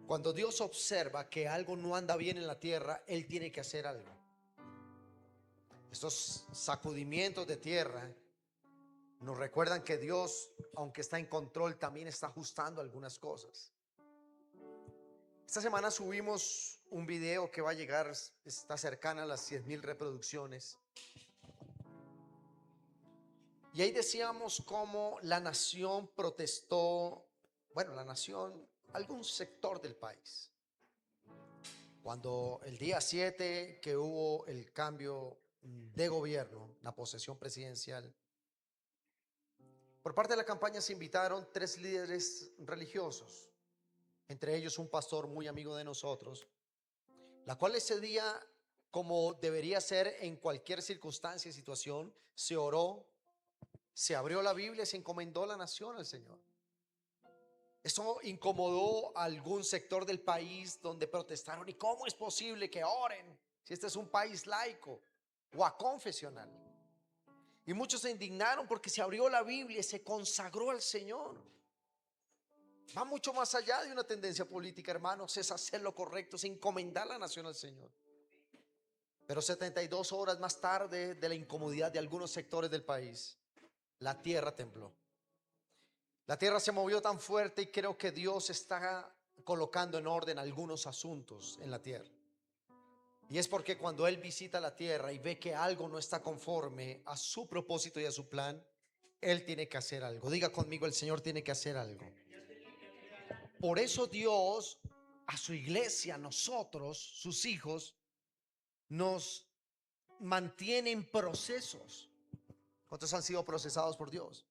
Cuando Dios observa que algo no anda bien en la tierra, Él tiene que hacer algo. Estos sacudimientos de tierra nos recuerdan que Dios, aunque está en control, también está ajustando algunas cosas. Esta semana subimos un video que va a llegar, está cercana a las 100,000 reproducciones. Y ahí decíamos cómo la nación protestó, bueno, la nación, algún sector del país. Cuando el día 7 que hubo el cambio de gobierno, la posesión presidencial, por parte de la campaña se invitaron 3 líderes religiosos, entre ellos un pastor muy amigo de nosotros, la cual ese día, como debería ser en cualquier circunstancia y situación, se oró, se abrió la Biblia y se encomendó la nación al Señor. Eso incomodó a algún sector del país donde protestaron. ¿Y cómo es posible que oren si este es un país laico o aconfesional? Y muchos se indignaron porque se abrió la Biblia y se consagró al Señor. Va mucho más allá de una tendencia política, hermanos. Es hacer lo correcto, es encomendar la nación al Señor. Pero 72 horas más tarde de la incomodidad de algunos sectores del país, la tierra tembló. La tierra se movió tan fuerte y creo que Dios está colocando en orden algunos asuntos en la tierra. Y es porque cuando Él visita la tierra y ve que algo no está conforme a su propósito y a su plan, Él tiene que hacer algo. Diga conmigo, el Señor tiene que hacer algo. Por eso Dios a su iglesia, a nosotros, sus hijos, nos mantiene en procesos. ¿Cuántos han sido procesados por Dios?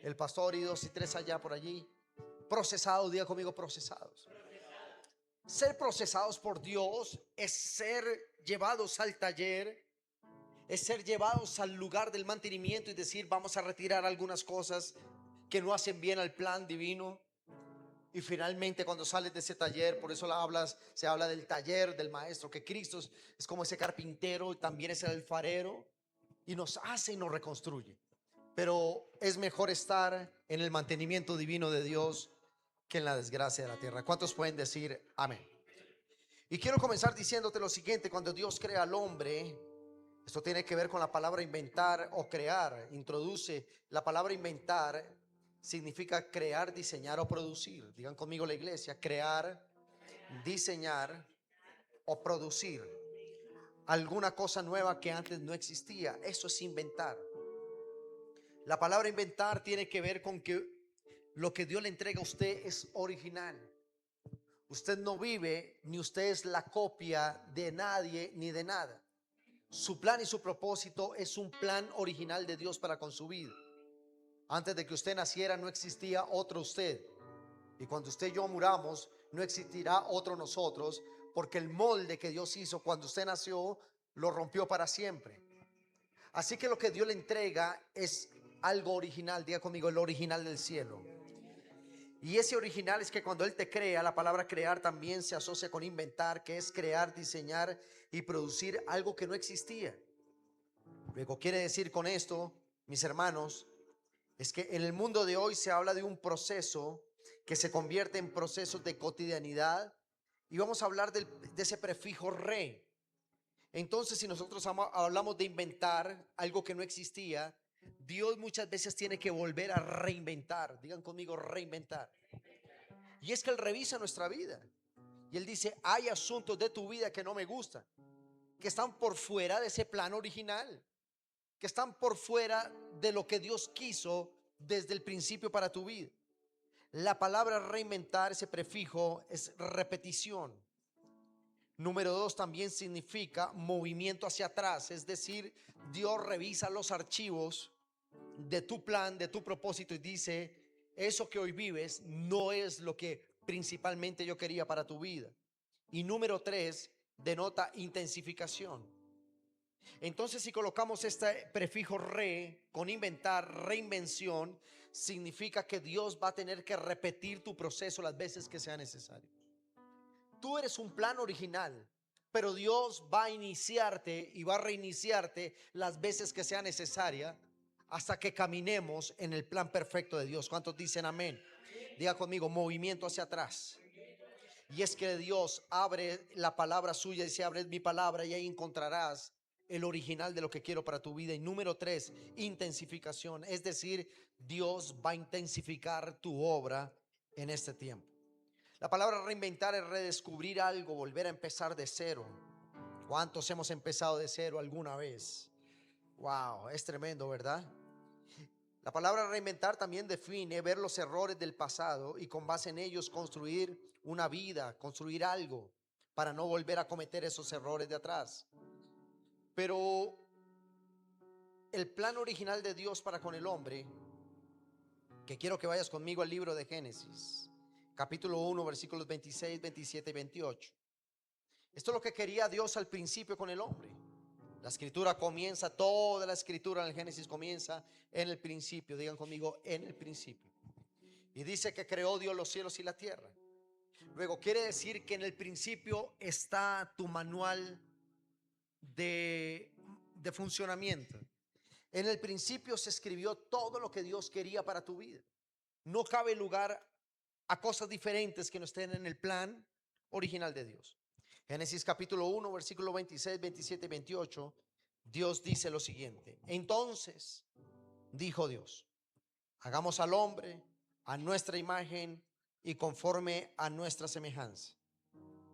El pastor y 2 y 3 allá por allí. Procesados, diga conmigo, procesados. Ser procesados por Dios es ser llevados al taller, es ser llevados al lugar del mantenimiento y decir, vamos a retirar algunas cosas que no hacen bien al plan divino. Y finalmente cuando sales de ese taller, por eso se habla del taller del maestro, que Cristo es como ese carpintero y también es el alfarero y nos hace y nos reconstruye. Pero es mejor estar en el mantenimiento divino de Dios que en la desgracia de la tierra. ¿Cuántos pueden decir amén? Y quiero comenzar diciéndote lo siguiente: cuando Dios crea al hombre, esto tiene que ver con la palabra inventar o crear. Introduce la palabra inventar, significa crear, diseñar o producir. Digan conmigo la iglesia: crear, diseñar o producir alguna cosa nueva que antes no existía. Eso es inventar. La palabra inventar tiene que ver con que lo que Dios le entrega a usted es original. Usted no vive, ni usted es la copia de nadie ni de nada. Su plan y su propósito es un plan original de Dios para con su vida. Antes de que usted naciera no existía otro usted. Y cuando usted y yo muramos no existirá otro nosotros, porque el molde que Dios hizo cuando usted nació lo rompió para siempre. Así que lo que Dios le entrega es algo original. Diga conmigo, el original del cielo. Y ese original es que cuando Él te crea, la palabra crear también se asocia con inventar, que es crear, diseñar y producir algo que no existía. Luego quiere decir con esto, mis hermanos, es que en el mundo de hoy se habla de un proceso que se convierte en procesos de cotidianidad, y vamos a hablar de ese prefijo re. Entonces, si nosotros hablamos de inventar algo que no existía, Dios muchas veces tiene que volver a reinventar. Digan conmigo, reinventar. Y es que Él revisa nuestra vida y Él dice, hay asuntos de tu vida que no me gustan, que están por fuera de ese plan original, que están por fuera de lo que Dios quiso desde el principio para tu vida. La palabra reinventar, ese prefijo, es repetición. Número 2 también significa movimiento hacia atrás, es decir, Dios revisa los archivos de tu plan, de tu propósito, y dice, eso que hoy vives no es lo que principalmente yo quería para tu vida. Y número 3 denota intensificación. Entonces, si colocamos este prefijo re con inventar, reinvención, significa que Dios va a tener que repetir tu proceso las veces que sea necesario. Tú eres un plan original, pero Dios va a iniciarte y va a reiniciarte las veces que sea necesaria hasta que caminemos en el plan perfecto de Dios. ¿Cuántos dicen amén? Diga conmigo, movimiento hacia atrás. Y es que Dios abre la palabra suya, dice, abre mi palabra y ahí encontrarás el original de lo que quiero para tu vida. Y número 3, intensificación. Es decir, Dios va a intensificar tu obra en este tiempo. La palabra reinventar es redescubrir algo, volver a empezar de cero. ¿Cuántos hemos empezado de cero alguna vez? Wow, es tremendo, ¿verdad? La palabra reinventar también define ver los errores del pasado y con base en ellos construir una vida, construir algo para no volver a cometer esos errores de atrás. Pero el plan original de Dios para con el hombre, que quiero que vayas conmigo al libro de Génesis, capítulo 1, versículos 26, 27 y 28. Esto es lo que quería Dios al principio con el hombre. La escritura comienza, toda la escritura en el Génesis comienza en el principio. Digan conmigo, en el principio. Y dice que creó Dios los cielos y la tierra. Luego quiere decir que en el principio está tu manual de funcionamiento. En el principio se escribió todo lo que Dios quería para tu vida. No cabe lugar a cosas diferentes que no estén en el plan original de Dios. Génesis capítulo 1, versículo 26, 27 y 28. Dios dice lo siguiente: entonces dijo Dios, hagamos al hombre a nuestra imagen y conforme a nuestra semejanza.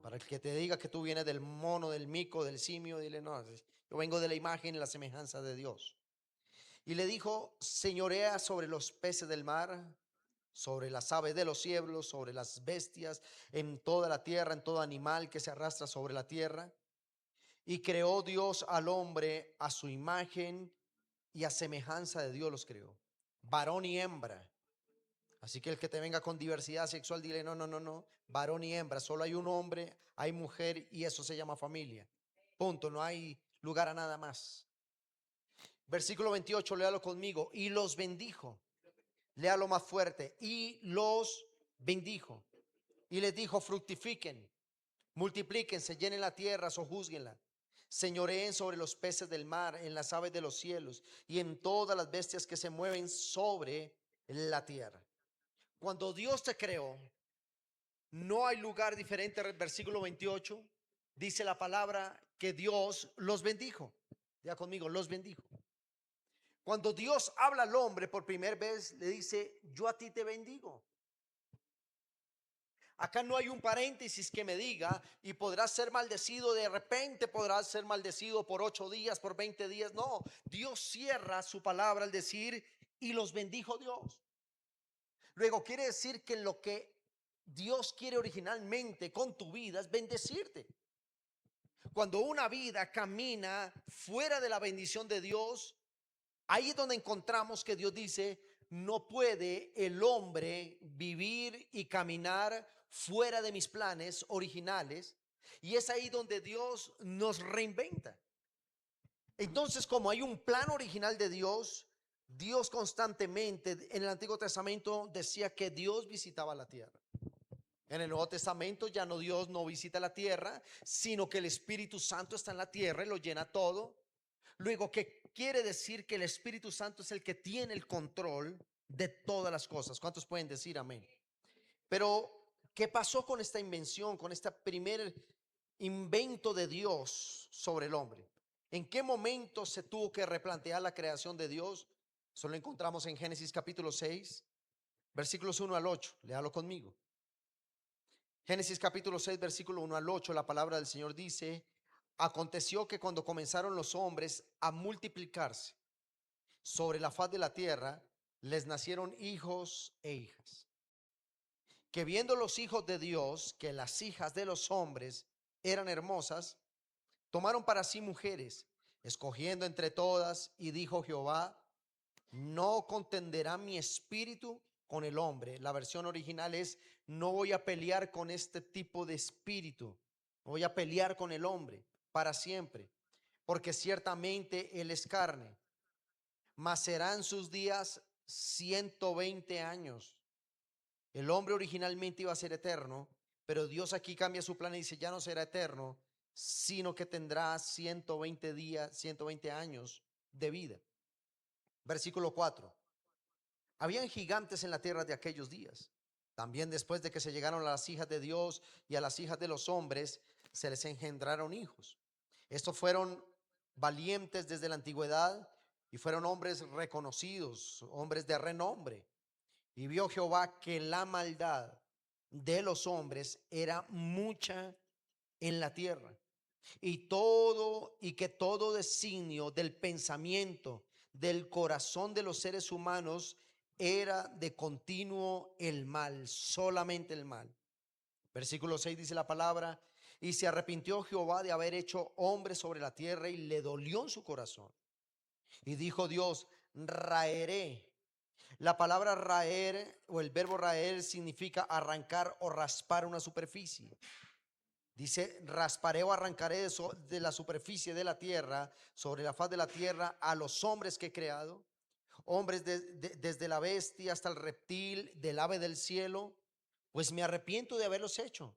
Para el que te diga que tú vienes del mono, del mico, del simio, dile no, yo vengo de la imagen y la semejanza de Dios. Y le dijo, señorea sobre los peces del mar, sobre las aves de los cielos, sobre las bestias, en toda la tierra, en todo animal que se arrastra sobre la tierra. Y creó Dios al hombre a su imagen y a semejanza de Dios los creó, varón y hembra. Así que el que te venga con diversidad sexual, dile no, no, no, no, varón y hembra, solo hay un hombre, hay mujer y eso se llama familia. Punto, no hay lugar a nada más. Versículo 28, léalo conmigo. Y los bendijo. Léalo más fuerte. Y los bendijo. Y les dijo, fructifiquen, multiplíquense, llenen la tierra, sojúzguenla. Señoreen sobre los peces del mar, en las aves de los cielos y en todas las bestias que se mueven sobre la tierra. Cuando Dios te creó, no hay lugar diferente. Versículo 28 dice la palabra que Dios los bendijo. Ya conmigo, los bendijo. Cuando Dios habla al hombre por primera vez, le dice, yo a ti te bendigo. Acá no hay un paréntesis que me diga y podrás ser maldecido, de repente podrás ser maldecido por 8 días, por 20 días. No, Dios cierra su palabra al decir, y los bendijo Dios. Luego quiere decir que lo que Dios quiere originalmente con tu vida es bendecirte. Cuando una vida camina fuera de la bendición de Dios, ahí es donde encontramos que Dios dice, no puede el hombre vivir y caminar fuera de mis planes originales. Y es ahí donde Dios nos reinventa. Entonces, como hay un plan original de Dios, Dios constantemente en el Antiguo Testamento decía que Dios visitaba la tierra. En el Nuevo Testamento ya no, Dios no visita la tierra, sino que el Espíritu Santo está en la tierra y lo llena todo. Luego, ¿qué quiere decir? Que el Espíritu Santo es el que tiene el control de todas las cosas. ¿Cuántos pueden decir amén? Pero, ¿qué pasó con esta invención, con este primer invento de Dios sobre el hombre? ¿En qué momento se tuvo que replantear la creación de Dios? Eso lo encontramos en Génesis capítulo 6, versículos 1 al 8. Léalo conmigo. Génesis capítulo 6, versículo 1 al 8, la palabra del Señor dice, aconteció que cuando comenzaron los hombres a multiplicarse sobre la faz de la tierra, les nacieron hijos e hijas. Que viendo los hijos de Dios que las hijas de los hombres eran hermosas, tomaron para sí mujeres, escogiendo entre todas, y dijo Jehová, no contenderá mi espíritu con el hombre. La versión original es, no voy a pelear con este tipo de espíritu, no voy a pelear con el hombre para siempre, porque ciertamente él es carne, mas serán sus días 120 años. El hombre originalmente iba a ser eterno, pero Dios aquí cambia su plan y dice, ya no será eterno, sino que tendrá 120 días, 120 años de vida. Versículo 4. Habían gigantes en la tierra de aquellos días, También después de que se llegaron a las hijas de Dios y a las hijas de los hombres, se les engendraron hijos. Estos fueron valientes desde la antigüedad y fueron hombres reconocidos, hombres de renombre. Y vio Jehová que la maldad de los hombres era mucha en la tierra, y que todo designio del pensamiento del corazón de los seres humanos era de continuo el mal, solamente el mal. Versículo 6 dice la palabra: y se arrepintió Jehová de haber hecho hombre sobre la tierra, y le dolió en su corazón. Y dijo Dios: raeré. La palabra raer o el verbo raer significa arrancar o raspar una superficie. Dice: rasparé o arrancaré de la superficie de la tierra, sobre la faz de la tierra, a los hombres que he creado, hombres desde la bestia hasta el reptil, del ave del cielo, pues me arrepiento de haberlos hecho.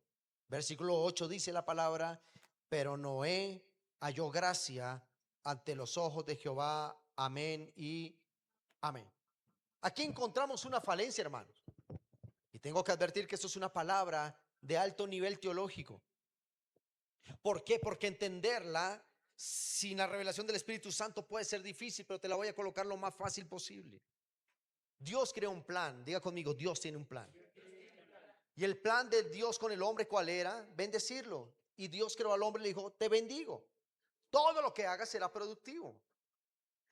Versículo 8 dice la palabra: pero Noé halló gracia ante los ojos de Jehová. Amén y amén. Aquí encontramos una falencia, hermanos. Y tengo que advertir que esto es una palabra de alto nivel teológico. ¿Por qué? Porque entenderla sin la revelación del Espíritu Santo puede ser difícil, pero te la voy a colocar lo más fácil posible. Dios creó un plan. Diga conmigo: Dios tiene un plan. Y el plan de Dios con el hombre, ¿cuál era? Bendecirlo. Y Dios creó al hombre y le dijo: te bendigo. Todo lo que hagas será productivo.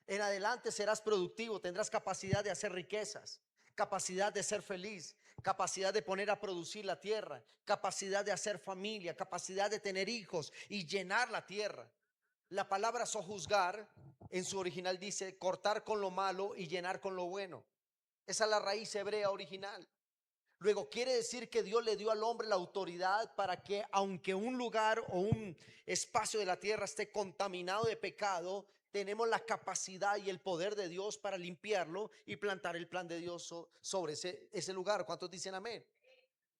En adelante serás productivo, tendrás capacidad de hacer riquezas, capacidad de ser feliz, capacidad de poner a producir la tierra, capacidad de hacer familia, capacidad de tener hijos y llenar la tierra. La palabra sojuzgar en su original dice cortar con lo malo y llenar con lo bueno. Esa es la raíz hebrea original. Luego quiere decir que Dios le dio al hombre la autoridad para que, aunque un lugar o un espacio de la tierra esté contaminado de pecado, tenemos la capacidad y el poder de Dios para limpiarlo y plantar el plan de Dios sobre ese lugar. ¿Cuántos dicen amén?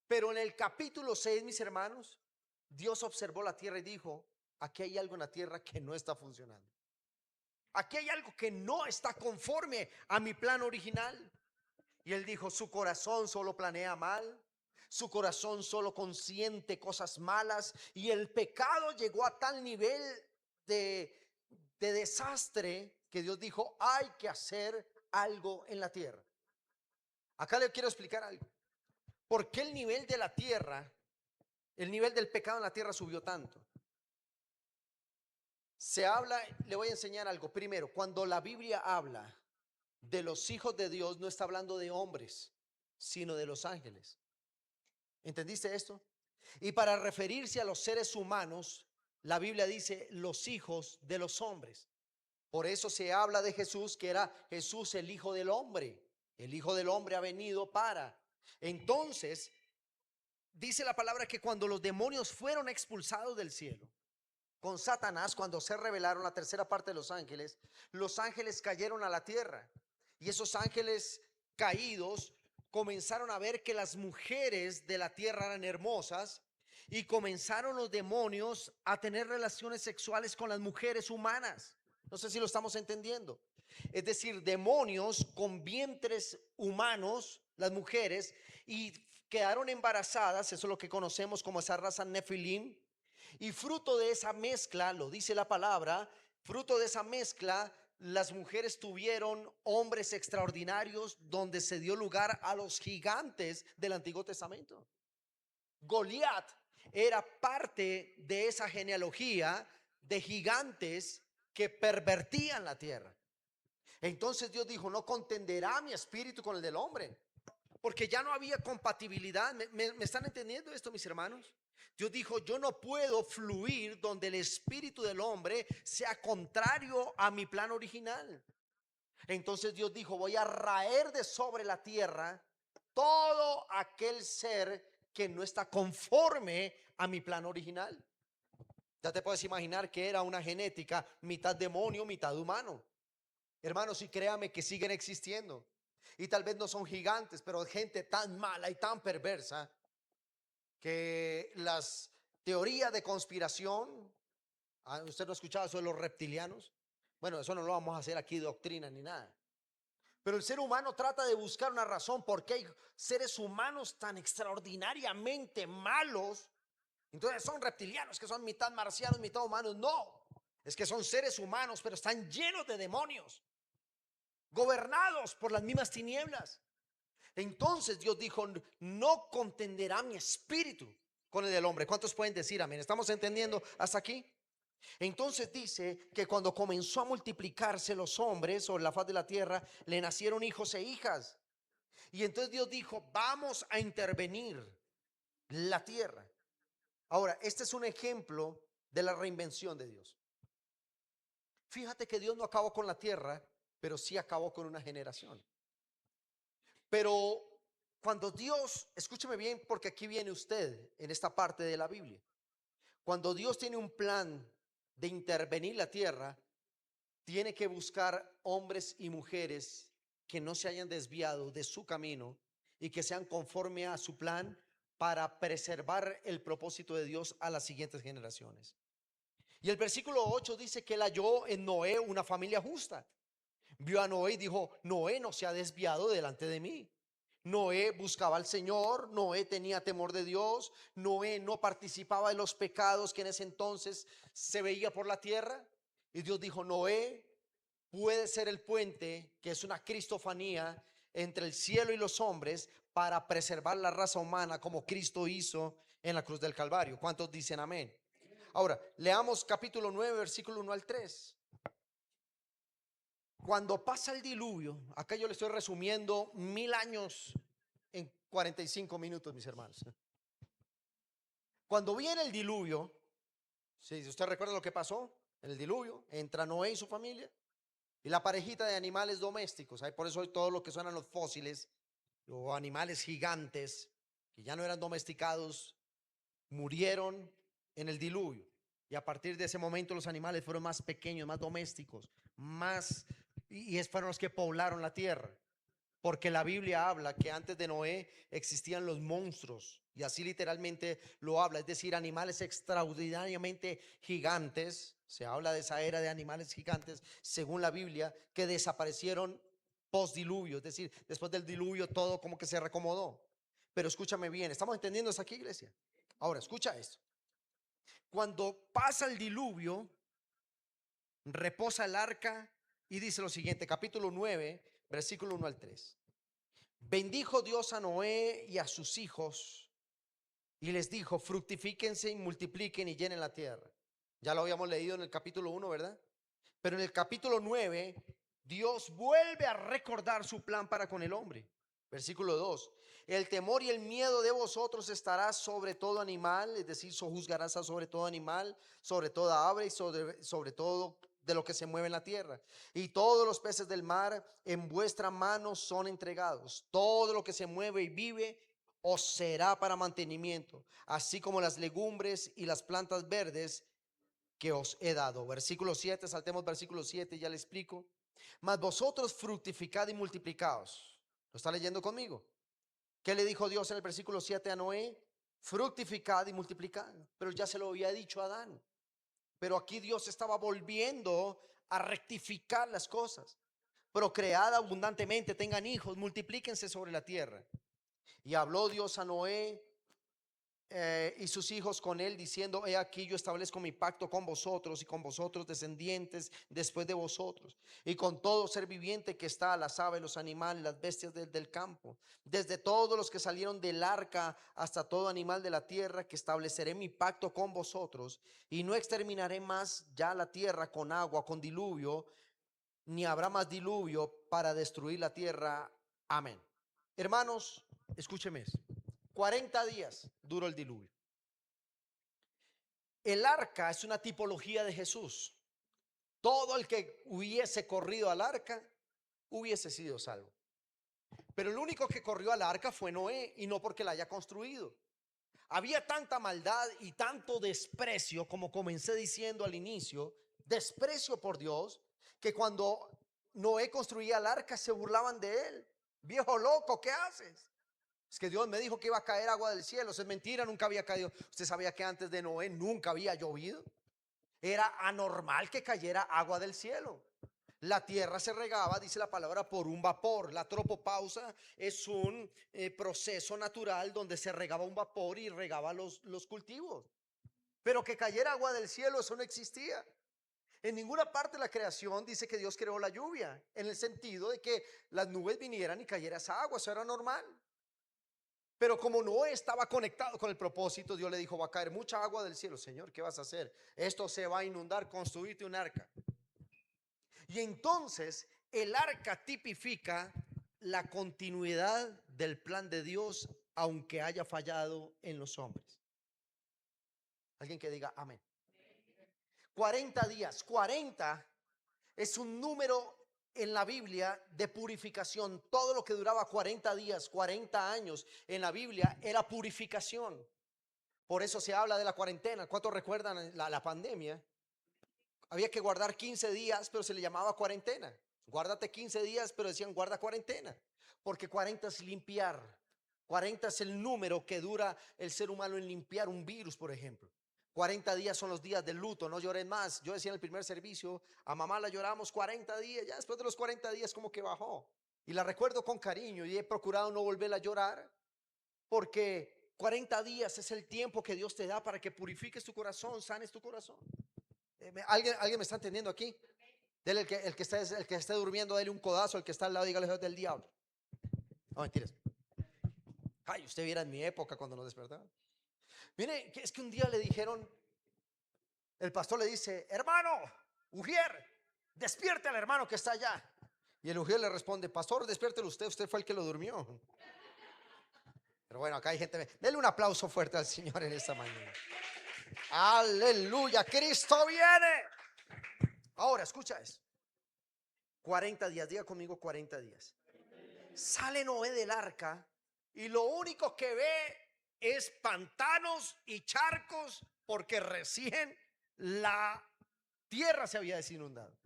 Pero en el capítulo 6, mis hermanos, Dios observó la tierra y dijo: aquí hay algo en la tierra que no está funcionando. Aquí hay algo que no está conforme a mi plan original. Y él dijo: su corazón solo planea mal, su corazón solo consiente cosas malas. Y el pecado llegó a tal nivel de, de desastre que Dios dijo: hay que hacer algo en la tierra. Acá le quiero explicar algo. ¿Por qué el nivel de la tierra, el nivel del pecado en la tierra subió tanto? Se habla, le voy a enseñar algo. Primero, cuando la Biblia habla de los hijos de Dios, no está hablando de hombres, sino de los ángeles. ¿Entendiste esto? Y para referirse a los seres humanos, la Biblia dice los hijos de los hombres. Por eso se habla de Jesús, que era Jesús el Hijo del Hombre. El Hijo del Hombre ha venido para. Entonces, dice la palabra que cuando los demonios fueron expulsados del cielo, con Satanás, cuando se rebelaron la tercera parte de los ángeles cayeron a la tierra. Y esos ángeles caídos comenzaron a ver que las mujeres de la tierra eran hermosas, y comenzaron los demonios a tener relaciones sexuales con las mujeres humanas. No sé si lo estamos entendiendo. Es decir, demonios con vientres humanos, las mujeres, y quedaron embarazadas. Eso es lo que conocemos como esa raza Nefilim. Y fruto de esa mezcla, lo dice la palabra, fruto de esa mezcla, las mujeres tuvieron hombres extraordinarios, donde se dio lugar a los gigantes del Antiguo Testamento. Goliat era parte de esa genealogía de gigantes que pervertían la tierra. Entonces Dios dijo: no contenderá mi espíritu con el del hombre, porque ya no había compatibilidad. ¿Me están entendiendo esto, mis hermanos? Dios dijo: yo no puedo fluir donde el espíritu del hombre sea contrario a mi plan original. Entonces Dios dijo: voy a raer de sobre la tierra todo aquel ser que no está conforme a mi plan original. Ya te puedes imaginar que era una genética mitad demonio, mitad humano. Hermanos, y créame que siguen existiendo. Y tal vez no son gigantes, pero gente tan mala y tan perversa que las teorías de conspiración. ¿Usted no ha escuchado eso de los reptilianos? Bueno, eso no lo vamos a hacer aquí doctrina ni nada. Pero el ser humano trata de buscar una razón por qué hay seres humanos tan extraordinariamente malos. Entonces son reptilianos, que son mitad marcianos, mitad humanos. No, es que son seres humanos, pero están llenos de demonios, gobernados por las mismas tinieblas. Entonces Dios dijo, no contenderá mi espíritu con el del hombre. ¿Cuántos pueden decir amén? ¿Estamos entendiendo hasta aquí? Entonces dice que cuando comenzó a multiplicarse los hombres sobre la faz de la tierra, le nacieron hijos e hijas. Y entonces Dios dijo, vamos a intervenir la tierra. Ahora, este es un ejemplo de la reinvención de Dios. Fíjate que Dios no acabó con la tierra, pero sí acabó con una generación. Pero cuando Dios, escúcheme bien, porque aquí viene usted en esta parte de la Biblia. Cuando Dios tiene un plan de intervenir la tierra, tiene que buscar hombres y mujeres que no se hayan desviado de su camino y que sean conforme a su plan para preservar el propósito de Dios a las siguientes generaciones. Y el versículo 8 dice que él halló en Noé una familia justa. Vio a Noé y dijo, Noé no se ha desviado delante de mí. Noé buscaba al Señor, Noé tenía temor de Dios, Noé no participaba de los pecados que en ese entonces se veía por la tierra. Y Dios dijo, Noé puede ser el puente, que es una cristofanía entre el cielo y los hombres, para preservar la raza humana como Cristo hizo en la cruz del Calvario. ¿Cuántos dicen amén? Ahora, leamos capítulo 9, versículo 1 al 3. Cuando pasa el diluvio, acá yo le estoy resumiendo 1000 años en 45 minutos, mis hermanos. Cuando viene el diluvio, si usted recuerda lo que pasó en el diluvio, entra Noé y su familia y la parejita de animales domésticos. Hay por eso hoy todo lo que suenan los fósiles o animales gigantes que ya no eran domesticados murieron en el diluvio. Y a partir de ese momento los animales fueron más pequeños, más domésticos, más, y fueron los que poblaron la tierra. Porque la Biblia habla que antes de Noé existían los monstruos, y así literalmente lo habla, es decir, animales extraordinariamente gigantes. Se habla de esa era de animales gigantes, según la Biblia, que desaparecieron post diluvio, es decir, después del diluvio todo como que se recomodó. Pero escúchame bien, ¿estamos entendiendo eso aquí, iglesia? Ahora, escucha esto. Cuando pasa el diluvio, reposa el arca y dice lo siguiente, capítulo 9, versículo 1 al 3. Bendijo Dios a Noé y a sus hijos y les dijo, fructifíquense y multipliquen y llenen la tierra. Ya lo habíamos leído en el capítulo 1, ¿verdad? Pero en el capítulo 9, Dios vuelve a recordar su plan para con el hombre. Versículo 2, el temor y el miedo de vosotros estará sobre todo animal, es decir, sojuzgarás sobre todo animal, sobre toda ave y sobre todo de lo que se mueve en la tierra. Y todos los peces del mar en vuestra mano son entregados. Todo lo que se mueve y vive os será para mantenimiento, así como las legumbres y las plantas verdes que os he dado. Versículo 7, saltemos versículo 7, ya le explico. Mas vosotros fructificad y multiplicaos. ¿Lo está leyendo conmigo? ¿Qué le dijo Dios en el versículo 7 a Noé? Fructificad y multiplicad. Pero ya se lo había dicho a Adán. Pero aquí Dios estaba volviendo a rectificar las cosas. Procread abundantemente, tengan hijos, multiplíquense sobre la tierra. Y habló Dios a Noé y sus hijos con él, diciendo, he aquí yo establezco mi pacto con vosotros y con vosotros descendientes después de vosotros, y con todo ser viviente que está, las aves, los animales, las bestias del campo, desde todos los que salieron del arca hasta todo animal de la tierra, que estableceré mi pacto con vosotros, y no exterminaré más ya la tierra con agua, con diluvio, ni habrá más diluvio para destruir la tierra. Amén. Hermanos, escúcheme esto. 40 días duró el diluvio. El arca es una tipología de Jesús. Todo el que hubiese corrido al arca hubiese sido salvo. Pero el único que corrió al arca fue Noé, y no porque la haya construido. Había tanta maldad y tanto desprecio, como comencé diciendo al inicio, desprecio por Dios, que cuando Noé construía el arca se burlaban de él. Viejo loco, ¿qué haces? Es que Dios me dijo que iba a caer agua del cielo. Eso es mentira, nunca había caído. Usted sabía que antes de Noé nunca había llovido. Era anormal que cayera agua del cielo. La tierra se regaba, dice la palabra, por un vapor. La tropopausa es un proceso natural donde se regaba un vapor y regaba los cultivos. Pero que cayera agua del cielo, eso no existía. En ninguna parte de la creación dice que Dios creó la lluvia, en el sentido de que las nubes vinieran y cayera esa agua, eso era normal. Pero como Noé estaba conectado con el propósito, Dios le dijo: va a caer mucha agua del cielo. Señor, ¿qué vas a hacer? Esto se va a inundar, construirte un arca. Y entonces el arca tipifica la continuidad del plan de Dios, aunque haya fallado en los hombres. Alguien que diga amén. 40 días, 40 es un número en la Biblia de purificación. Todo lo que duraba 40 días, 40 años en la Biblia era purificación. Por eso se habla de la cuarentena. ¿Cuántos recuerdan la pandemia? Había que guardar 15 días, pero se le llamaba cuarentena. Guárdate 15 días, pero decían guarda cuarentena. Porque 40 es limpiar. 40 es el número que dura el ser humano en limpiar un virus, por ejemplo. 40 días son los días del luto, no lloren más. Yo decía en el primer servicio, a mamá la lloramos 40 días, ya después de los 40 días como que bajó. Y la recuerdo con cariño y he procurado no volverla a llorar, porque 40 días es el tiempo que Dios te da para que purifiques tu corazón, sanes tu corazón. ¿Alguien me está entendiendo aquí? Dele el que esté durmiendo, dele un codazo. El que está al lado, dígale: del diablo. No, mentiras. Ay, usted viera en mi época cuando nos despertaban. Mire, es que un día le dijeron, el pastor le dice: hermano Ujier, despierte al hermano que está allá. Y el Ujier le responde: pastor, despiértelo usted fue el que lo durmió. Pero bueno, acá hay gente. Dele un aplauso fuerte al Señor en esta mañana. Aleluya, Cristo viene. Ahora escucha eso. 40 días, diga conmigo 40 días. Sale Noé del arca y lo único que ve es pantanos y charcos, porque recién la tierra se había desinundado.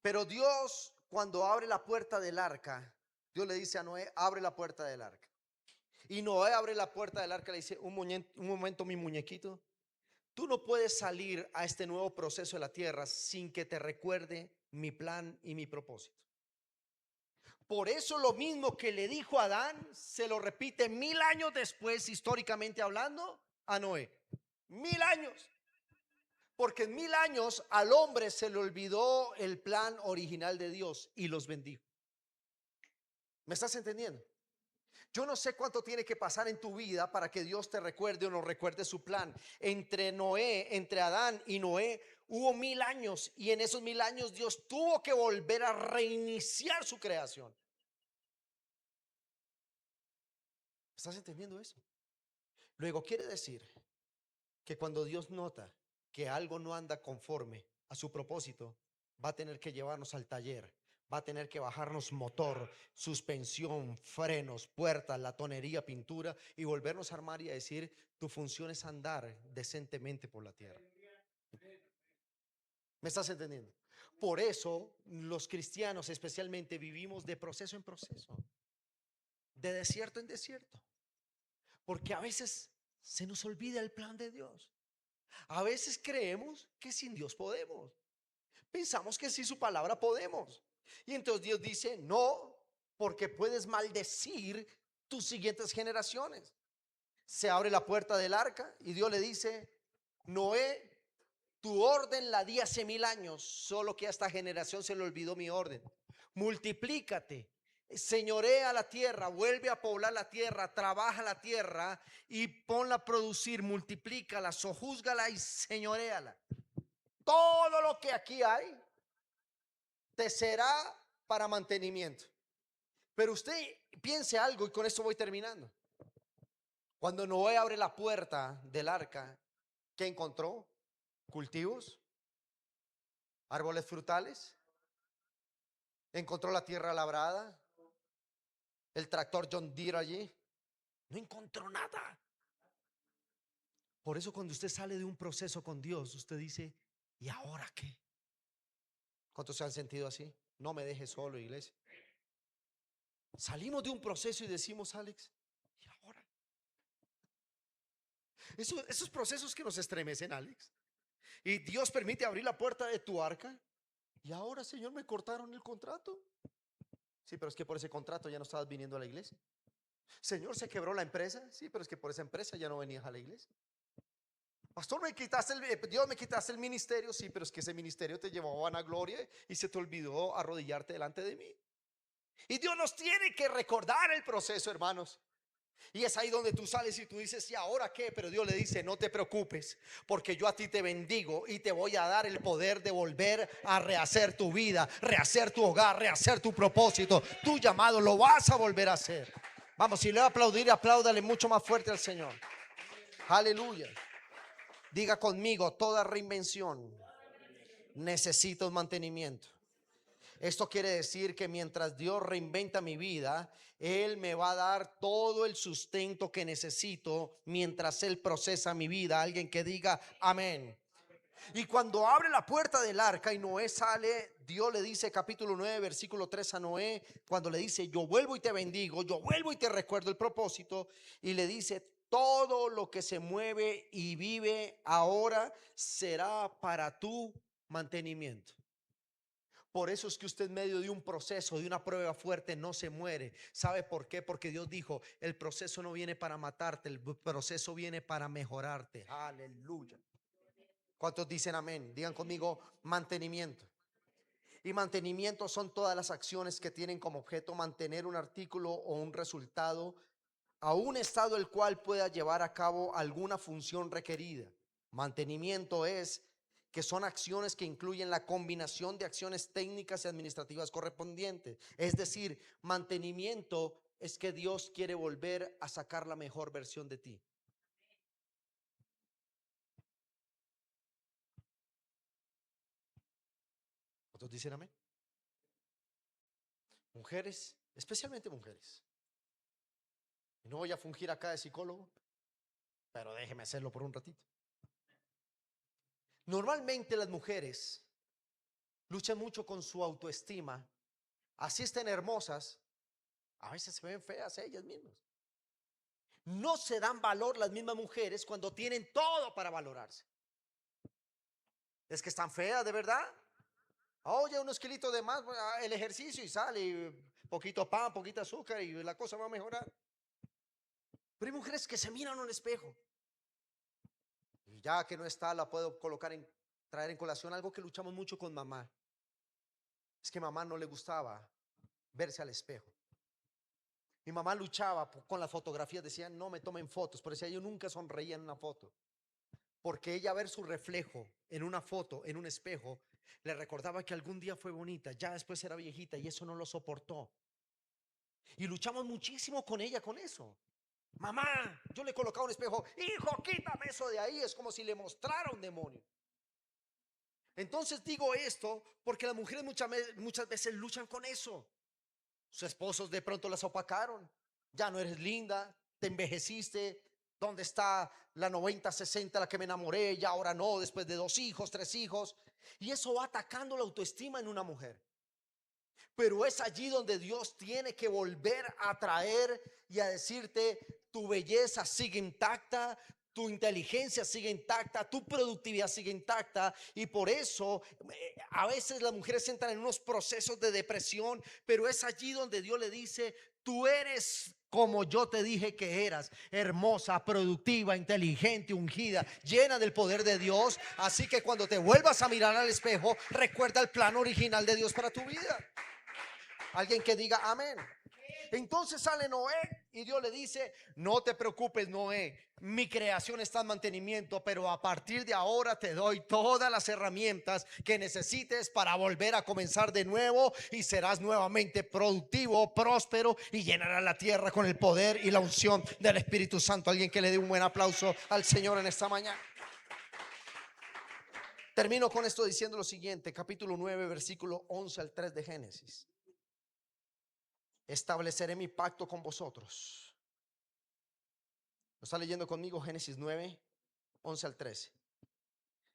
Pero Dios, cuando abre la puerta del arca, Dios le dice a Noé: abre la puerta del arca. Y Noé abre la puerta del arca y le dice: un momento, mi muñequito. Tú no puedes salir a este nuevo proceso de la tierra sin que te recuerde mi plan y mi propósito. Por eso lo mismo que le dijo a Adán, se lo repite 1000 años después, históricamente hablando, a Noé. 1000 años. Porque en 1000 años al hombre se le olvidó el plan original de Dios y los bendijo. ¿Me estás entendiendo? Yo no sé cuánto tiene que pasar en tu vida para que Dios te recuerde o no recuerde su plan. Entre Adán y Noé hubo 1000 años, y en esos 1000 años Dios tuvo que volver a reiniciar su creación. ¿Estás entendiendo eso? Luego quiere decir que cuando Dios nota que algo no anda conforme a su propósito, va a tener que llevarnos al taller. Va a tener que bajarnos motor, suspensión, frenos, puertas, latonería, pintura, y volvernos a armar y a decir: tu función es andar decentemente por la tierra. ¿Me estás entendiendo? Por eso los cristianos especialmente vivimos de proceso en proceso, de desierto en desierto, porque a veces se nos olvida el plan de Dios. A veces creemos que sin Dios podemos. Pensamos que sin su palabra podemos. Y entonces Dios dice: no, porque puedes maldecir tus siguientes generaciones. Se abre la puerta del arca y Dios le dice: Noé, tu orden la di hace 1000 años, solo que a esta generación se le olvidó mi orden. Multiplícate, señorea la tierra, vuelve a poblar la tierra, trabaja la tierra y ponla a producir, multiplícala, sojúzgala y señoreala. Todo lo que aquí hay te será para mantenimiento. Pero usted piense algo, y con esto voy terminando. Cuando Noé abre la puerta del arca, ¿qué encontró? Cultivos, árboles frutales, encontró la tierra labrada, el tractor John Deere allí. No encontró nada. Por eso cuando usted sale de un proceso con Dios, usted dice: ¿y ahora qué? ¿Cuántos se han sentido así? No me deje solo, iglesia. Salimos de un proceso y decimos: Alex, ¿y ahora? Esos procesos que nos estremecen, Alex. Y Dios permite abrir la puerta de tu arca Y ahora, Señor, me cortaron el contrato. Sí, pero es que por ese contrato ya no estabas viniendo a la iglesia. Señor, se quebró la empresa. Sí, pero es que por esa empresa ya no venías a la iglesia. Pastor, Dios, me quitaste el ministerio. Sí, pero es que ese ministerio te llevó a vanagloria y se te olvidó arrodillarte delante de mí. Y Dios nos tiene que recordar el proceso, hermanos. Y es ahí donde tú sales y tú dices, ¿y ahora qué? Pero Dios le dice, no te preocupes, porque yo a ti te bendigo y te voy a dar el poder de volver a rehacer tu vida, rehacer tu hogar, rehacer tu propósito, tu llamado, lo vas a volver a hacer. Vamos, si le va a aplaudir, apláudale mucho más fuerte al Señor. Aleluya. Diga conmigo, toda reinvención necesita un mantenimiento. Esto quiere decir que mientras Dios reinventa mi vida, Él me va a dar todo el sustento que necesito mientras Él procesa mi vida. Alguien que diga amén. Y cuando abre la puerta del arca y Noé sale, Dios le dice, capítulo 9 versículo 3 a Noé, cuando le dice, yo vuelvo y te bendigo, yo vuelvo y te recuerdo el propósito, y le dice, todo lo que se mueve y vive ahora será para tu mantenimiento. Por eso es que usted en medio de un proceso, de una prueba fuerte, no se muere. ¿Sabe por qué? Porque Dios dijo, el proceso no viene para matarte, el proceso viene para mejorarte. Aleluya. ¿Cuántos dicen amén? Digan conmigo, mantenimiento. Y mantenimiento son todas las acciones que tienen como objeto mantener un artículo o un resultado a un estado el cual pueda llevar a cabo alguna función requerida. Mantenimiento es que son acciones que incluyen la combinación de acciones técnicas y administrativas correspondientes. Es decir, mantenimiento es que Dios quiere volver a sacar la mejor versión de ti. ¿Otros dicen amén? Mujeres, especialmente mujeres. Y no voy a fungir acá de psicólogo, pero déjeme hacerlo por un ratito. Normalmente las mujeres luchan mucho con su autoestima. Así estén hermosas, a veces se ven feas ellas mismas. No se dan valor las mismas mujeres cuando tienen todo para valorarse. Es que están feas, de verdad. Oye, unos kilitos de más, el ejercicio y sale, y poquito pan, poquito azúcar y la cosa va a mejorar. Pero hay mujeres que se miran en un espejo y ya que no está, la puedo traer en colación algo que luchamos mucho con mamá. Es que mamá no le gustaba verse al espejo. Mi mamá luchaba con las fotografías, decía no me tomen fotos, pero decía yo nunca sonreía en una foto. Porque ella ver su reflejo en una foto, en un espejo, le recordaba que algún día fue bonita, ya después era viejita y eso no lo soportó. Y luchamos muchísimo con ella con eso. Mamá, yo le colocaba un espejo, hijo, quítame eso de ahí, es como si le mostrara un demonio. Entonces digo esto porque las mujeres muchas veces luchan con eso. Sus esposos de pronto las opacaron. Ya no eres linda, te envejeciste. ¿Dónde está la 90-60 la que me enamoré? Ya ahora no, después de 2 hijos, 3 hijos. Y eso va atacando la autoestima en una mujer. Pero es allí donde Dios tiene que volver a traer y a decirte, tu belleza sigue intacta, tu inteligencia sigue intacta, tu productividad sigue intacta. Y por eso a veces las mujeres entran en unos procesos de depresión, pero es allí donde Dios le dice, tú eres como yo te dije que eras, hermosa, productiva, inteligente, ungida, llena del poder de Dios. Así que cuando te vuelvas a mirar al espejo, recuerda el plan original de Dios para tu vida. Alguien que diga amén. Entonces sale Noé y Dios le dice, no te preocupes, Noé, mi creación está en mantenimiento, pero a partir de ahora te doy todas las herramientas que necesites para volver a comenzar de nuevo y serás nuevamente productivo, próspero y llenarás la tierra con el poder y la unción del Espíritu Santo. Alguien que le dé un buen aplauso al Señor en esta mañana. Termino con esto diciendo lo siguiente, capítulo 9 versículo 11 al 3 de Génesis. Estableceré mi pacto con vosotros. ¿Lo está leyendo conmigo? Génesis 9, 11 al 13.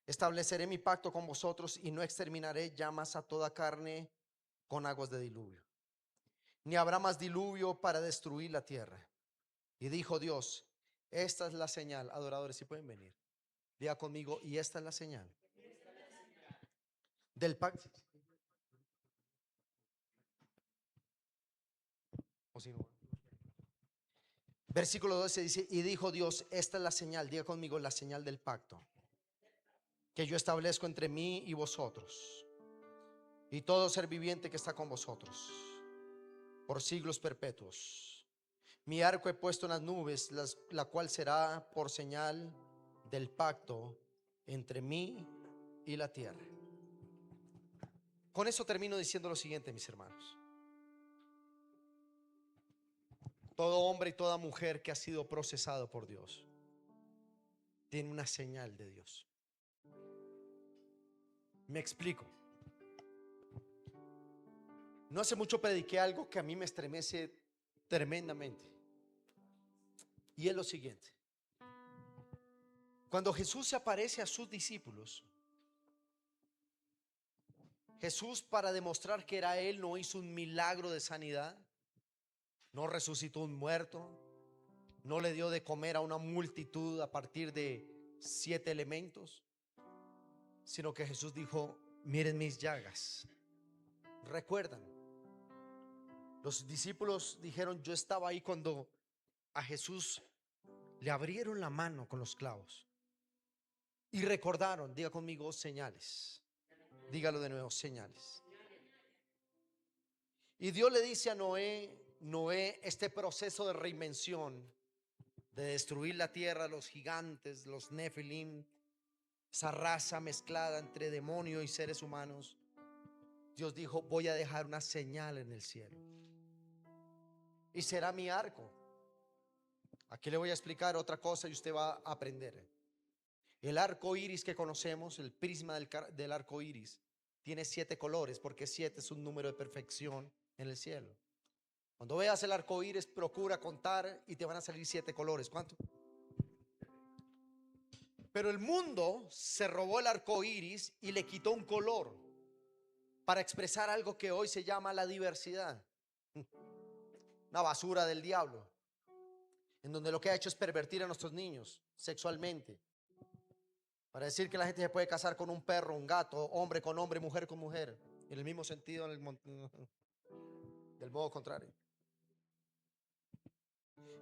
Estableceré mi pacto con vosotros y no exterminaré ya más a toda carne con aguas de diluvio. Ni habrá más diluvio para destruir la tierra. Y dijo Dios, esta es la señal. Adoradores, si pueden venir. Diga conmigo, y esta es la señal del pacto. O si no. Versículo 12 dice: y dijo Dios, esta es la señal, diga conmigo, la señal del pacto que yo establezco entre mí y vosotros y todo ser viviente que está con vosotros por siglos perpetuos. Mi arco he puesto en las nubes, la cual será por señal del pacto entre mí y la tierra. Con eso termino diciendo lo siguiente, mis hermanos. Todo hombre y toda mujer que ha sido procesado por Dios tiene una señal de Dios. Me explico. No hace mucho prediqué algo que a mí me estremece tremendamente. Y es lo siguiente. Cuando Jesús se aparece a sus discípulos, Jesús, para demostrar que era Él, no hizo un milagro de sanidad, no resucitó un muerto, no le dio de comer a una multitud a partir de 7 elementos, sino que Jesús dijo: miren mis llagas. ¿Recuerdan? Los discípulos dijeron: yo estaba ahí cuando a Jesús le abrieron la mano con los clavos. Y recordaron, diga conmigo, señales. Dígalo de nuevo, señales. Y Dios le dice a Noé, este proceso de reinvención, de destruir la tierra, los gigantes, los nefilim, esa raza mezclada entre demonio y seres humanos. Dios dijo: voy a dejar una señal en el cielo y será mi arco. Aquí le voy a explicar otra cosa y usted va a aprender. El arco iris que conocemos, el prisma del arco iris, tiene 7 colores, porque 7 es un número de perfección en el cielo. Cuando veas el arco iris, procura contar y te van a salir 7 colores. ¿Cuánto? Pero el mundo se robó el arco iris y le quitó un color para expresar algo que hoy se llama la diversidad. Una basura del diablo, en donde lo que ha hecho es pervertir a nuestros niños sexualmente, para decir que la gente se puede casar con un perro, un gato, hombre con hombre, mujer con mujer, en el mismo sentido, del modo contrario.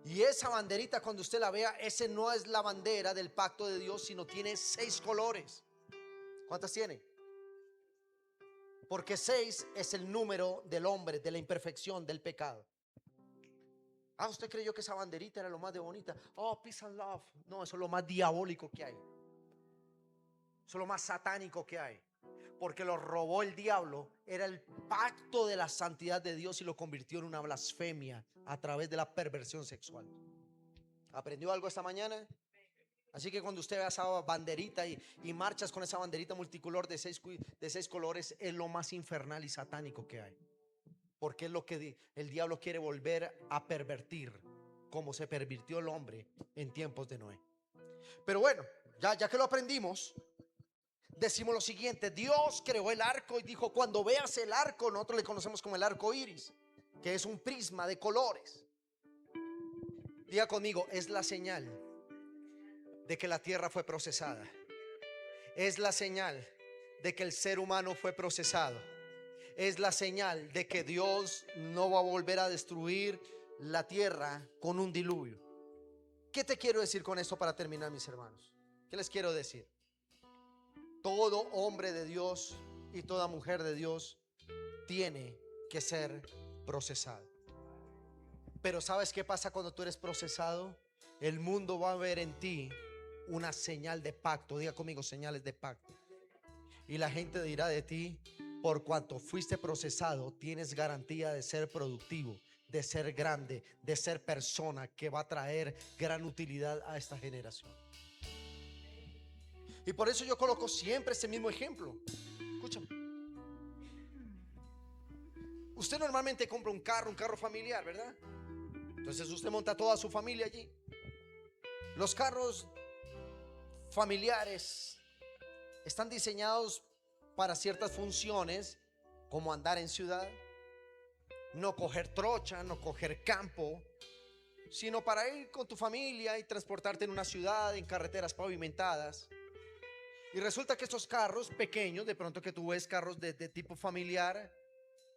Y esa banderita, cuando usted la vea, ese no es la bandera del pacto de Dios, sino tiene 6 colores. ¿Cuántas tiene? Porque 6 es el número del hombre, de la imperfección, del pecado. Ah, usted creyó que esa banderita era lo más de bonita. Oh, peace and love. No, eso es lo más diabólico que hay. Eso es lo más satánico que hay. Porque lo robó el diablo. Era el pacto de la santidad de Dios y lo convirtió en una blasfemia a través de la perversión sexual. ¿Aprendió algo esta mañana? Así que cuando usted vea esa banderita y marchas con esa banderita multicolor de 6 colores, es lo más infernal y satánico que hay. Porque es lo que el diablo quiere volver a pervertir, como se pervirtió el hombre en tiempos de Noé. Pero bueno, ya que lo aprendimos, decimos lo siguiente: Dios creó el arco y dijo: cuando veas el arco, nosotros le conocemos como el arco iris, que es un prisma de colores. Diga conmigo: es la señal de que la tierra fue procesada. Es la señal de que el ser humano fue procesado. Es la señal de que Dios no va a volver a destruir la tierra con un diluvio. ¿Qué te quiero decir con esto para terminar, mis hermanos? ¿Qué les quiero decir? Todo hombre de Dios y toda mujer de Dios tiene que ser procesado. Pero ¿sabes qué pasa cuando tú eres procesado? El mundo va a ver en ti una señal de pacto. Diga conmigo: señales de pacto. Y la gente dirá de ti: por cuanto fuiste procesado, tienes garantía de ser productivo, de ser grande, de ser persona que va a traer gran utilidad a esta generación. Y por eso yo coloco siempre ese mismo ejemplo. Escúchame. Usted normalmente compra un carro familiar, ¿verdad? Entonces usted monta toda su familia allí. Los carros familiares están diseñados para ciertas funciones, como andar en ciudad, no coger trocha, no coger campo, sino para ir con tu familia y transportarte en una ciudad, en carreteras pavimentadas. Y resulta que estos carros pequeños, de pronto que tú ves carros de tipo familiar,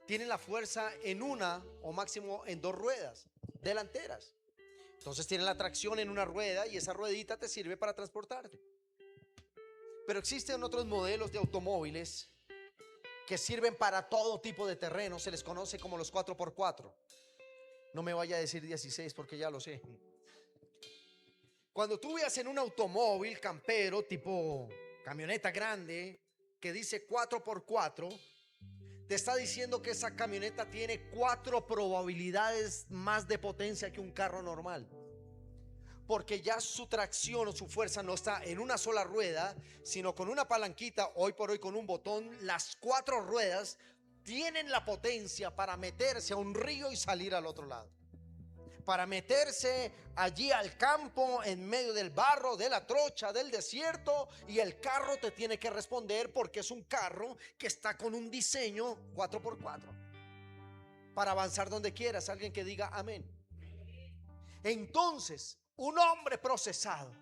tienen la fuerza en una o máximo en dos ruedas delanteras. Entonces tienen la tracción en una rueda y esa ruedita te sirve para transportarte. Pero existen otros modelos de automóviles que sirven para todo tipo de terreno. Se les conoce como los 4x4. No me vaya a decir 16 porque ya lo sé. Cuando tú veas en un automóvil campero tipo camioneta grande que dice 4x4, te está diciendo que esa camioneta tiene 4 probabilidades más de potencia que un carro normal. Porque ya su tracción o su fuerza no está en una sola rueda, sino con una palanquita, hoy por hoy con un botón. Las 4 ruedas tienen la potencia para meterse a un río y salir al otro lado, para meterse allí al campo, en medio del barro, de la trocha, del desierto, y el carro te tiene que responder porque es un carro que está con un diseño 4x4 para avanzar donde quieras. Alguien que diga amén. Entonces, un hombre procesado,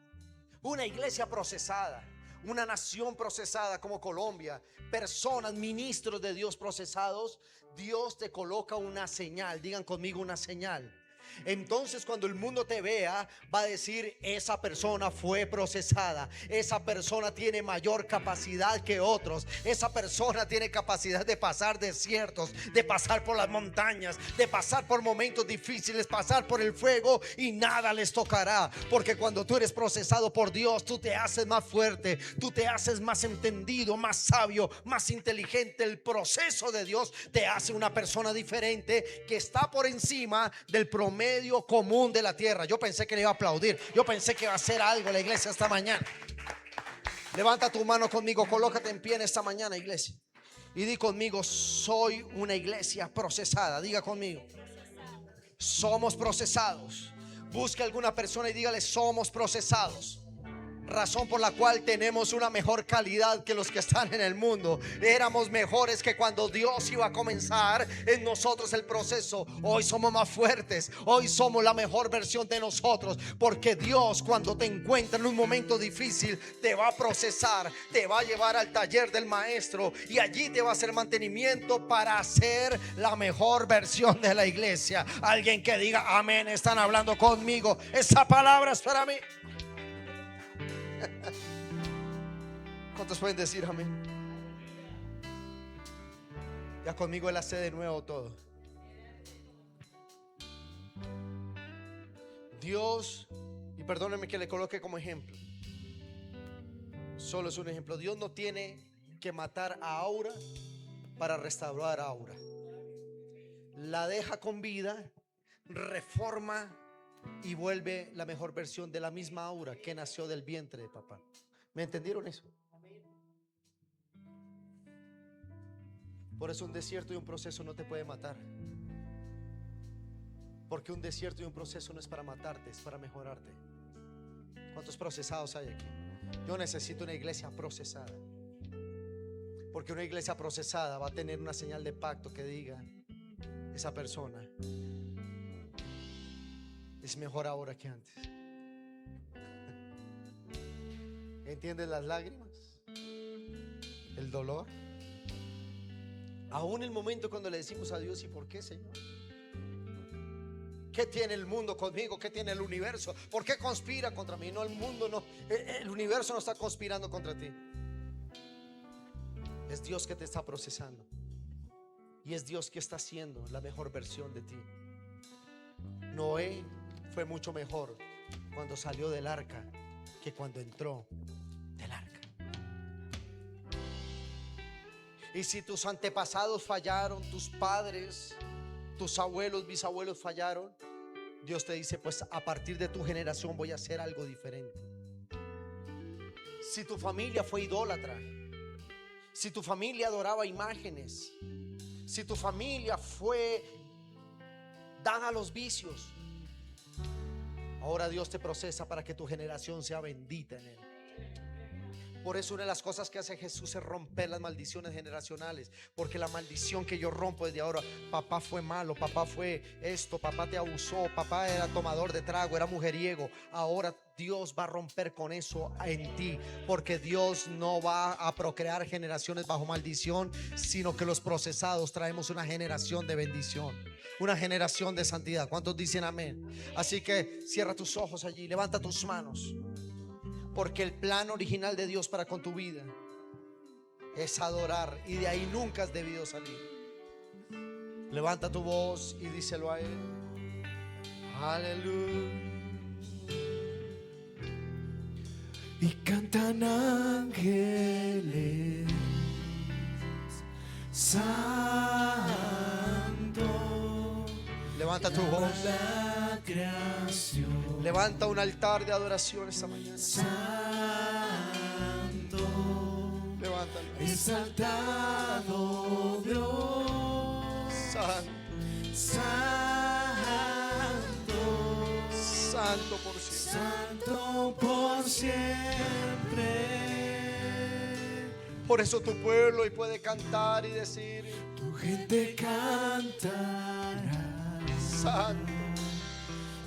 una iglesia procesada, una nación procesada como Colombia, personas, ministros de Dios procesados, Dios te coloca una señal. Digan conmigo, una señal. Entonces cuando el mundo te vea, va a decir: esa persona fue procesada, esa persona tiene mayor capacidad que otros, esa persona tiene capacidad de pasar desiertos, de pasar por las montañas, de pasar por momentos difíciles, pasar por el fuego y nada les tocará. Porque cuando tú eres procesado por Dios, tú te haces más fuerte, tú te haces más entendido, más sabio, más inteligente. El proceso de Dios te hace una persona diferente que está por encima del promedio común de la tierra. Yo pensé que le iba a aplaudir, yo pensé que iba a hacer algo la iglesia esta mañana. Levanta tu mano conmigo, colócate en pie en esta mañana, iglesia, y di conmigo: soy una iglesia procesada. Diga conmigo: somos procesados. Busque a alguna persona y dígale: somos procesados. Razón por la cual tenemos una mejor calidad que los que están en el mundo. Éramos mejores que cuando Dios iba a comenzar en nosotros el proceso. Hoy somos más fuertes, hoy somos la mejor versión de nosotros, porque Dios, cuando te encuentra en un momento difícil, te va a procesar, te va a llevar al taller del maestro y allí te va a hacer mantenimiento para hacer la mejor versión de la iglesia. Alguien que diga amén. Están hablando conmigo, esa palabra es para mí. ¿Cuántos pueden decir amén? Ya conmigo él hace de nuevo todo. Dios, y perdónenme que le coloque como ejemplo, solo es un ejemplo. Dios no tiene que matar a Aura para restaurar a Aura. La deja con vida, reforma y vuelve la mejor versión de la misma Aura que nació del vientre de papá. ¿Me entendieron eso? Por eso un desierto y un proceso no te puede matar, porque un desierto y un proceso no es para matarte, es para mejorarte. ¿Cuántos procesados hay aquí? Yo necesito una iglesia procesada, porque una iglesia procesada va a tener una señal de pacto que diga: esa persona es mejor ahora que antes. ¿Entiendes las lágrimas? El dolor. Aún el momento cuando le decimos a Dios: ¿y por qué, Señor? ¿Qué tiene el mundo conmigo? ¿Qué tiene el universo? ¿Por qué conspira contra mí? No, el mundo no, el universo no está conspirando contra ti. Es Dios que te está procesando, y es Dios que está haciendo la mejor versión de ti. Noé fue mucho mejor cuando salió del arca que cuando entró del arca. Y si tus antepasados fallaron, tus padres, tus abuelos, bisabuelos fallaron, Dios te dice: pues a partir de tu generación voy a hacer algo diferente. Si tu familia fue idólatra, si tu familia adoraba imágenes, si tu familia fue dada a los vicios, ahora Dios te procesa para que tu generación sea bendita en él. Por eso una de las cosas que hace Jesús es romper las maldiciones generacionales. Porque la maldición que yo rompo desde ahora: papá fue malo, papá fue esto, papá te abusó, papá era tomador de trago, era mujeriego. Ahora Dios va a romper con eso en ti, porque Dios no va a procrear generaciones bajo maldición, sino que los procesados traemos una generación de bendición, una generación de santidad. ¿Cuántos dicen amén? Así que cierra tus ojos allí, levanta tus manos, porque el plan original de Dios para con tu vida es adorar, y de ahí nunca has debido salir. Levanta tu voz y díselo a Él. Aleluya. Y cantan ángeles, santo. Levanta tu voz. La creación. Levanta un altar de adoración esta mañana. Santo. Levántalo. Exaltado Dios. Santo. Santo. Santo por siempre. Santo por siempre. Por eso tu pueblo hoy puede cantar y decir: Tu gente cantará. Santo.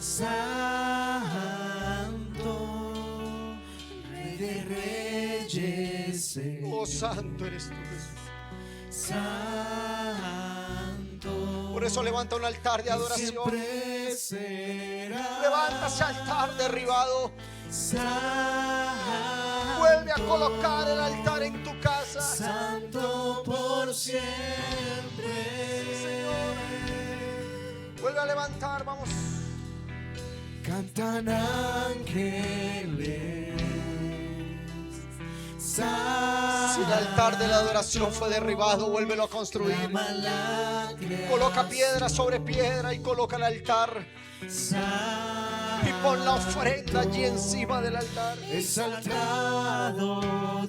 Santo, Rey de Reyes. Oh, santo eres tú, Jesús. Santo. Por eso levanta un altar de adoración. Siempre será. Levanta ese altar derribado. Santo. Vuelve a colocar el altar en tu casa. Santo por siempre. Vuelve a levantar, vamos. Cantan ángeles. Si el altar de la adoración fue derribado, vuélvelo a construir. Coloca piedra sobre piedra y coloca el altar. Y pon la ofrenda allí encima del altar. Exaltado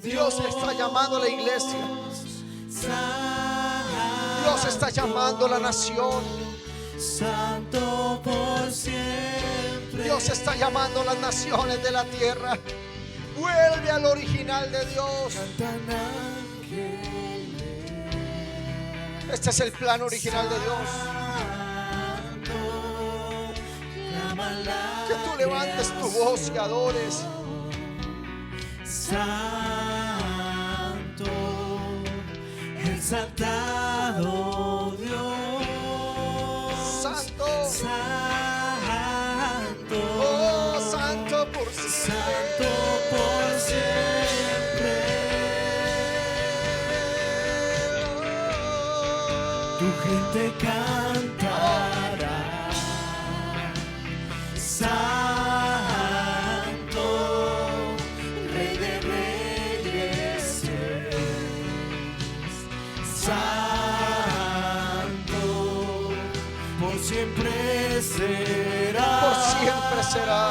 Dios está llamando a la iglesia. Dios está llamando a la nación. Santo por siempre. Dios está llamando a las naciones de la tierra. Vuelve al original de Dios. Cantan ángeles. Este es el plan original de Dios. Que tú levantes tu voz y adores. Santo, exaltado Dios. Santo. Santo. Oh, santo por siempre. Santo por siempre. Tu gente cantará. Santo, Rey de Reyes. Santo, por siempre será. Por siempre será.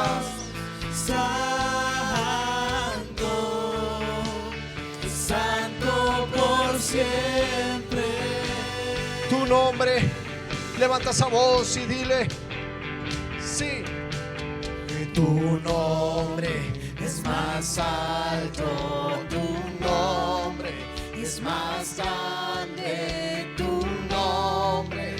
Santo, santo por siempre. Tu nombre, levanta esa voz y dile: sí. Que tu nombre es más alto, tu nombre es más grande, tu nombre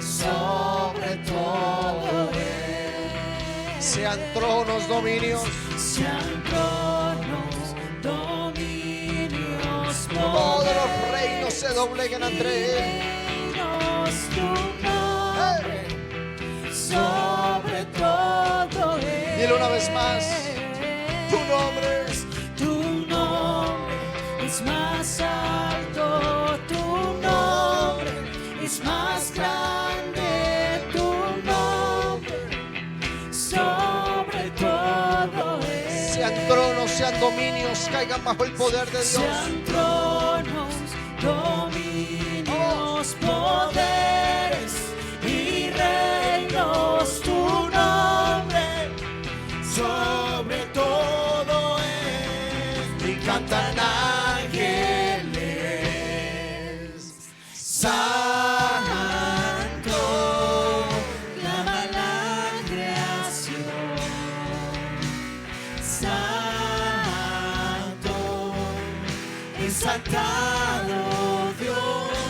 sobre todo es. Sean tronos, dominios. Sean tronos, dominios, Todos los reinos se dobleguen ante Él. tu nombre sobre todo es. Dile una vez más: tu nombre. Tu nombre es más alto, tu nombre es más grande, tu nombre sobre todo es. Sean tronos, sean dominios, caigan bajo el poder de Dios. Sean tronos, dominios, poderes y reinos, tu nombre sobre todo es. Y cantan ángeles. Santo, clama la creación. Santo, exaltar